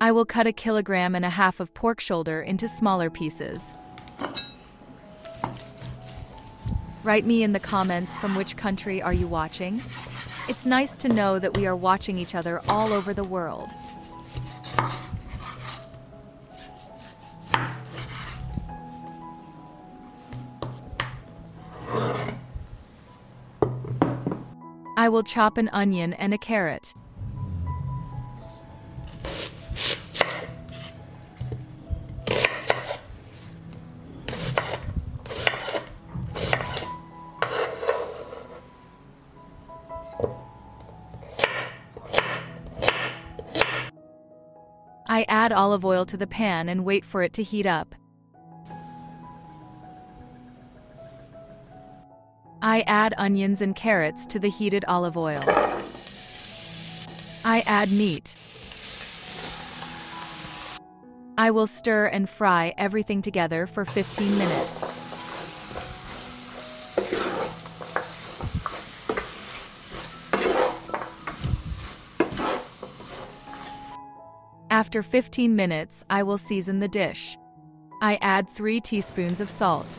I will cut 1.5 kilograms of pork shoulder into smaller pieces. Write me in the comments from which country are you watching. It's nice to know that we are watching each other all over the world. I will chop an onion and a carrot. I add olive oil to the pan and wait for it to heat up. I add onions and carrots to the heated olive oil. I add meat. I will stir and fry everything together for 15 minutes. After 15 minutes, I will season the dish. I add 3 teaspoons of salt.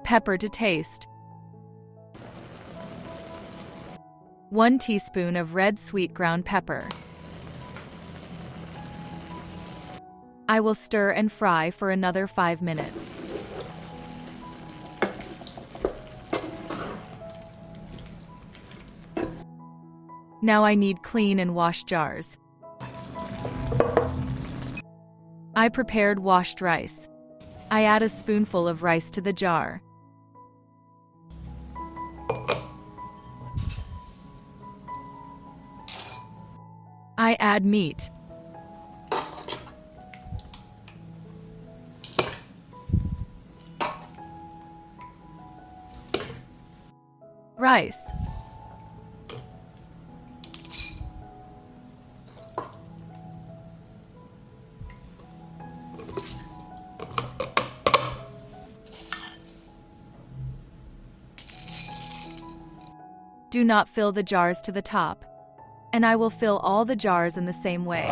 Pepper to taste. 1 teaspoon of red sweet ground pepper. I will stir and fry for another 5 minutes. Now I need clean and washed jars. I prepared washed rice. I add a spoonful of rice to the jar. I add meat. Rice. Do not fill the jars to the top, and I will fill all the jars in the same way.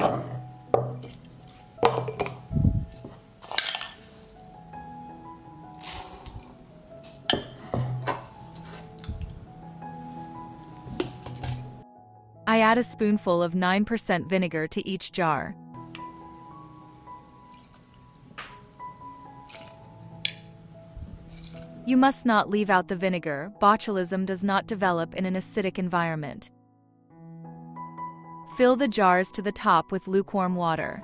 I add a spoonful of 9% vinegar to each jar. You must not leave out the vinegar. Botulism does not develop in an acidic environment. Fill the jars to the top with lukewarm water.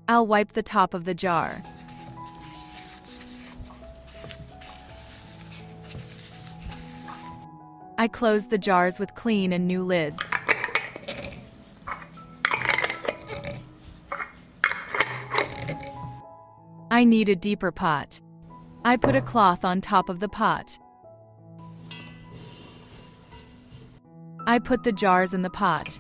I'll wipe the top of the jar. I close the jars with clean and new lids. I need a deeper pot. I put a cloth on top of the pot. I put the jars in the pot.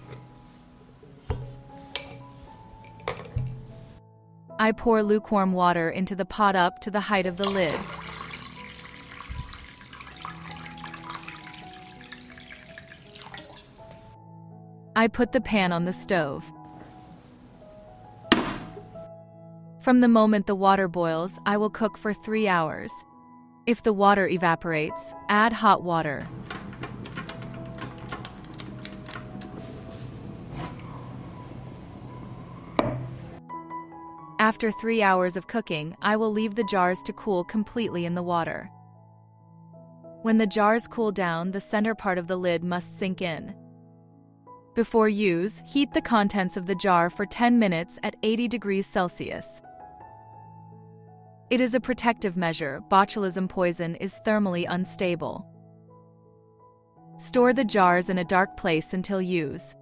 I pour lukewarm water into the pot up to the height of the lid. I put the pan on the stove. From the moment the water boils, I will cook for 3 hours. If the water evaporates, add hot water. After 3 hours of cooking, I will leave the jars to cool completely in the water. When the jars cool down, the center part of the lid must sink in. Before use, heat the contents of the jar for 10 minutes at 80 degrees Celsius. It is a protective measure. Botulism poison is thermally unstable. Store the jars in a dark place until use.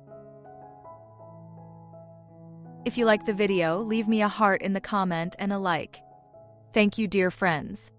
If you like the video, leave me a heart in the comment and a like. Thank you, dear friends.